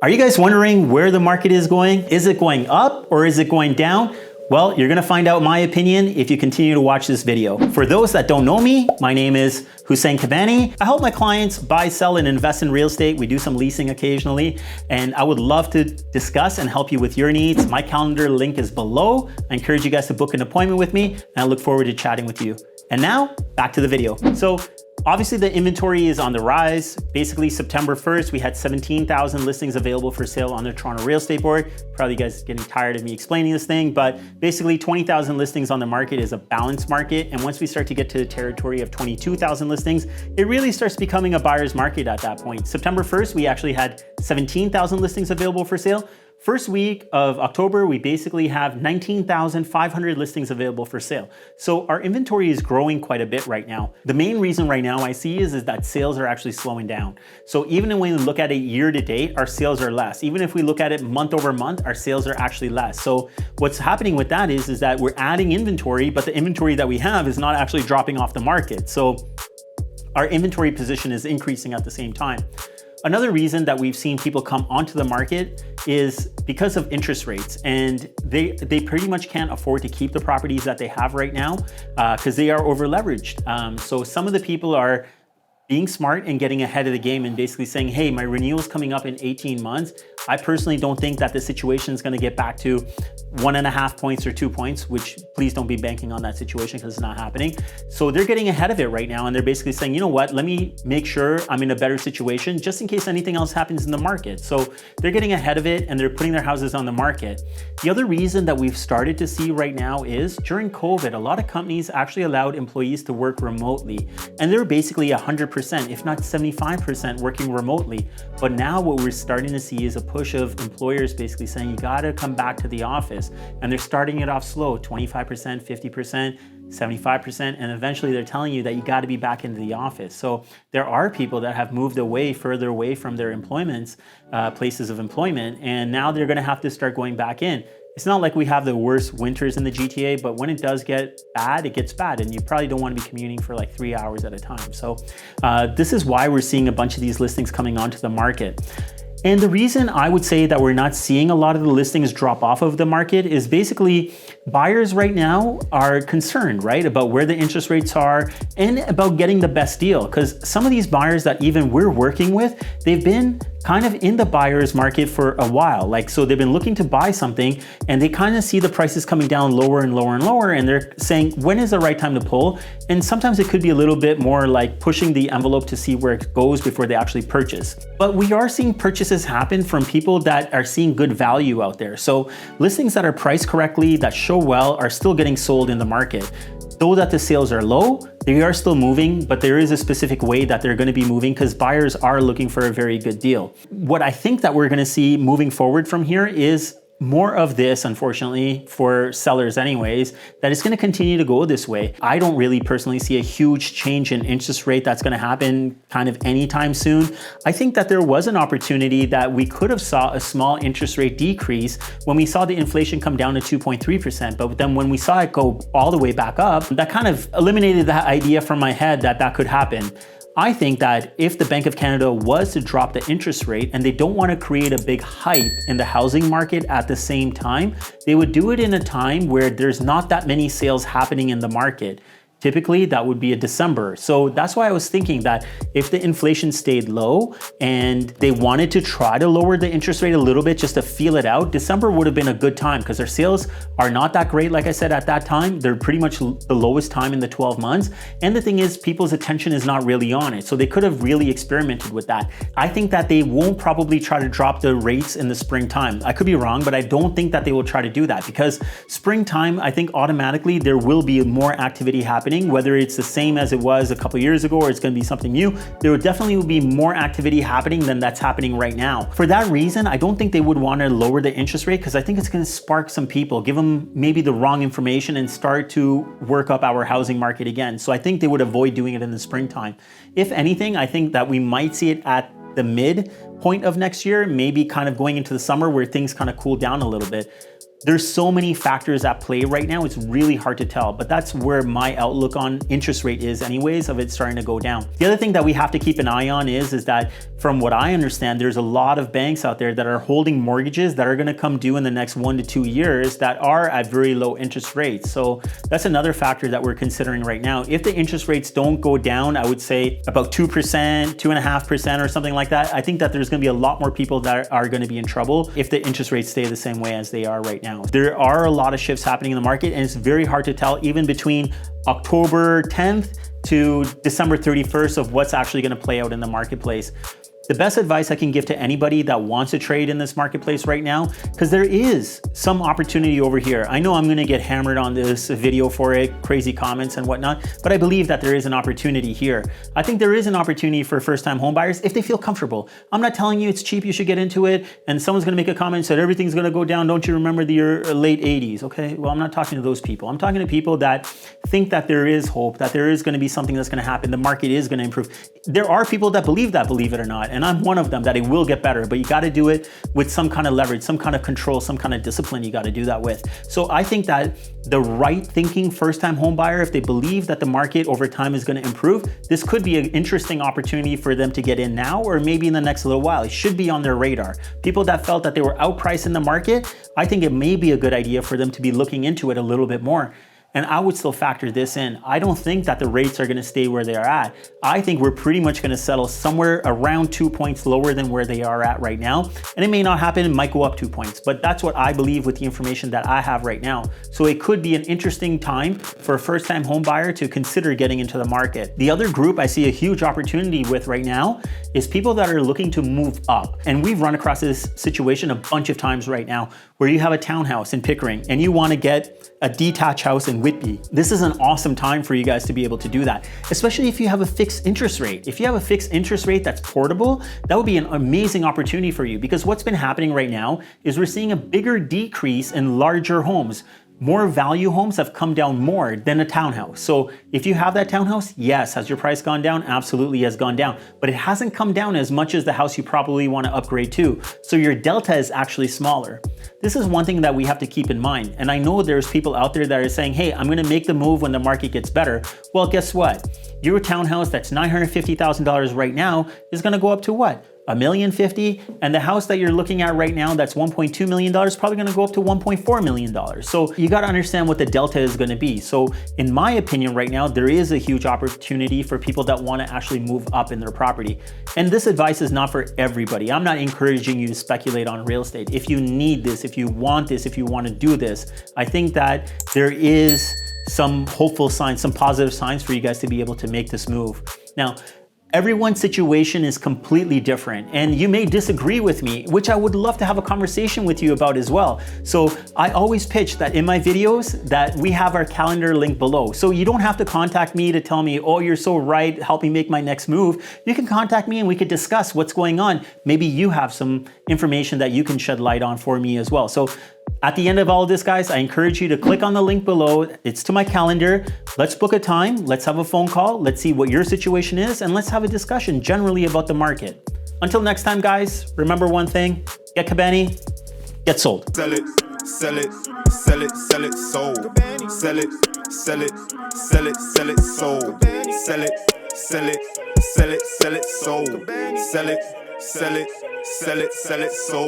Are you guys wondering where the market is going? Is it going up or is it going down? Well, you're gonna find out my opinion if you continue to watch this video. For those that don't know me, my name is Hussein Kabani. I help my clients buy, sell, and invest in real estate. We do some leasing occasionally, and I would love to discuss and help you with your needs. My calendar link is below. I encourage you guys to book an appointment with me, and I look forward to chatting with you. And now, back to the video. So, obviously the inventory is on the rise. Basically September 1st, we had 17,000 listings available for sale on the Toronto Real Estate Board. Probably you guys are getting tired of me explaining this thing, but basically 20,000 listings on the market is a balanced market. And once we start to get to the territory of 22,000 listings, it really starts becoming a buyer's market at that point. September 1st, we actually had 17,000 listings available for sale. First week of October, we basically have 19,500 listings available for sale. So our inventory is growing quite a bit right now. The main reason right now I see is that sales are actually slowing down. So even when we look at it year to date, our sales are less. Even if we look at it month over month, our sales are actually less. So what's happening with that is that we're adding inventory, but the inventory that we have is not actually dropping off the market. So our inventory position is increasing at the same time. Another reason that we've seen people come onto the market is because of interest rates, and they pretty much can't afford to keep the properties that they have right now because they are over leveraged. So some of the people are being smart and getting ahead of the game and basically saying, hey, my renewal is coming up in 18 months. I personally don't think that the situation is going to get back to 1.5 points or 2 points, which please don't be banking on that situation because it's not happening. So they're getting ahead of it right now. And they're basically saying, you know what, let me make sure I'm in a better situation just in case anything else happens in the market. So they're getting ahead of it and they're putting their houses on the market. The other reason that we've started to see right now is during COVID, a lot of companies actually allowed employees to work remotely. And they're basically 100%, if not 75% working remotely. But now what we're starting to see is a push of employers basically saying, you gotta come back to the office. And they're starting it off slow, 25%, 50%, 75%, and eventually they're telling you that you got to be back into the office. So there are people that have moved away, further away from their employments, places of employment, and now they're going to have to start going back in. It's not like we have the worst winters in the GTA, but when it does get bad, it gets bad, and you probably don't want to be commuting for like 3 hours at a time. So this is why we're seeing a bunch of these listings coming onto the market. And the reason I would say that we're not seeing a lot of the listings drop off of the market is basically buyers right now are concerned, right, about where the interest rates are and about getting the best deal. Because some of these buyers that even we're working with, they've been kind of in the buyer's market for a while. So they've been looking to buy something and they kind of see the prices coming down lower and lower and lower. And they're saying, when is the right time to pull? And sometimes it could be a little bit more like pushing the envelope to see where it goes before they actually purchase. But we are seeing purchases happen from people that are seeing good value out there. So listings that are priced correctly, that show well, are still getting sold in the market. Though that the sales are low, they are still moving, but there is a specific way that they're going to be moving because buyers are looking for a very good deal. What I think that we're going to see moving forward from here is more of this, unfortunately, for sellers anyways, that it's going to continue to go this way. I don't really personally see a huge change in interest rate that's going to happen kind of anytime soon. I think that there was an opportunity that we could have saw a small interest rate decrease when we saw the inflation come down to 2.3%. But then when we saw it go all the way back up, that kind of eliminated that idea from my head that that could happen. I think that if the Bank of Canada was to drop the interest rate and they don't want to create a big hype in the housing market at the same time, they would do it in a time where there's not that many sales happening in the market. Typically, that would be a December. So that's why I was thinking that if the inflation stayed low and they wanted to try to lower the interest rate a little bit just to feel it out, December would have been a good time because their sales are not that great. Like I said, at that time, they're pretty much the lowest time in the 12 months. And the thing is, people's attention is not really on it. So they could have really experimented with that. I think that they won't probably try to drop the rates in the springtime. I could be wrong, but I don't think that they will try to do that because springtime, I think automatically there will be more activity happening. Whether it's the same as it was a couple years ago or it's going to be something new, there would definitely be more activity happening than that's happening right now. For that reason, I don't think they would want to lower the interest rate because I think it's going to spark some people, give them maybe the wrong information and start to work up our housing market again. So I think they would avoid doing it in the springtime. If anything, I think that we might see it at the mid point of next year, maybe kind of going into the summer where things kind of cool down a little bit. There's so many factors at play right now, it's really hard to tell, but that's where my outlook on interest rate is anyways, of it starting to go down. The other thing that we have to keep an eye on is that from what I understand, there's a lot of banks out there that are holding mortgages that are gonna come due in the next 1 to 2 years that are at very low interest rates. So that's another factor that we're considering right now. If the interest rates don't go down, I would say about 2%, 2.5% or something like that, I think that there's gonna be a lot more people that are gonna be in trouble if the interest rates stay the same way as they are right now. There are a lot of shifts happening in the market, and it's very hard to tell even between October 10th to December 31st of what's actually going to play out in the marketplace. The best advice I can give to anybody that wants to trade in this marketplace right now, because there is some opportunity over here. I know I'm going to get hammered on this video for it, crazy comments and whatnot, but I believe that there is an opportunity here. I think there is an opportunity for first-time home buyers if they feel comfortable. I'm not telling you it's cheap, you should get into it, and someone's going to make a comment and said everything's going to go down. Don't you remember the late 80s? Okay, well, I'm not talking to those people. I'm talking to people that think that there is hope, that there is going to be something that's going to happen. The market is going to improve. There are people that believe that, believe it or not, and I'm one of them, that it will get better, but you got to do it with some kind of leverage, some kind of control, some kind of discipline you got to do that with. So I think that the right thinking first-time home buyer, if they believe that the market over time is going to improve, this could be an interesting opportunity for them to get in now or maybe in the next little while. It should be on their radar. People that felt that they were outpriced in the market, I think it may be a good idea for them to be looking into it a little bit more. And I would still factor this in. I don't think that the rates are going to stay where they are at. I think we're pretty much going to settle somewhere around 2 points lower than where they are at right now. And it may not happen, it might go up 2 points, but that's what I believe with the information that I have right now. So it could be an interesting time for a first-time home buyer to consider getting into the market. The other group I see a huge opportunity with right now is people that are looking to move up. And we've run across this situation a bunch of times right now where you have a townhouse in Pickering and you want to get a detached house in Whitby. This is an awesome time for you guys to be able to do that, especially if you have a fixed interest rate. If you have a fixed interest rate that's portable, that would be an amazing opportunity for you, because what's been happening right now is we're seeing a bigger decrease in larger homes. More value homes have come down more than a townhouse. So if you have that townhouse, yes, has your price gone down? Absolutely has gone down, but it hasn't come down as much as the house you probably want to upgrade to. So your delta is actually smaller. This is one thing that we have to keep in mind. And I know there's people out there that are saying, hey, I'm going to make the move when the market gets better. Well, guess what? Your townhouse that's $950,000 right now is going to go up to what? $1,050,000, and the house that you're looking at right now that's $1.2 million is probably going to go up to $1.4 million. So you got to understand what the delta is going to be. So in my opinion right now, there is a huge opportunity for people that want to actually move up in their property. And this advice is not for everybody. I'm not encouraging you to speculate on real estate. If you need this, if you want this, if you want to do this, I think that there is some hopeful signs, some positive signs for you guys to be able to make this move. Now, everyone's situation is completely different, and you may disagree with me, which I would love to have a conversation with you about as well. So I always pitch that in my videos that we have our calendar link below. So you don't have to contact me to tell me, oh, you're so right, help me make my next move. You can contact me and we could discuss what's going on. Maybe you have some information that you can shed light on for me as well. So at the end of all of this, guys, I encourage you to click on the link below. It's to my calendar. Let's book a time. Let's have a phone call. Let's see what your situation is, and let's have a discussion generally about the market. Until next time, guys, remember one thing: get Cabani, get sold. Sell it, sell it, sell it, sell it, sold. Sell it, sell it, sell it, sell it, sold. Sell it, sell it, sell it, sell it, sold. Sell it, sell it, sell it, sell it, sold.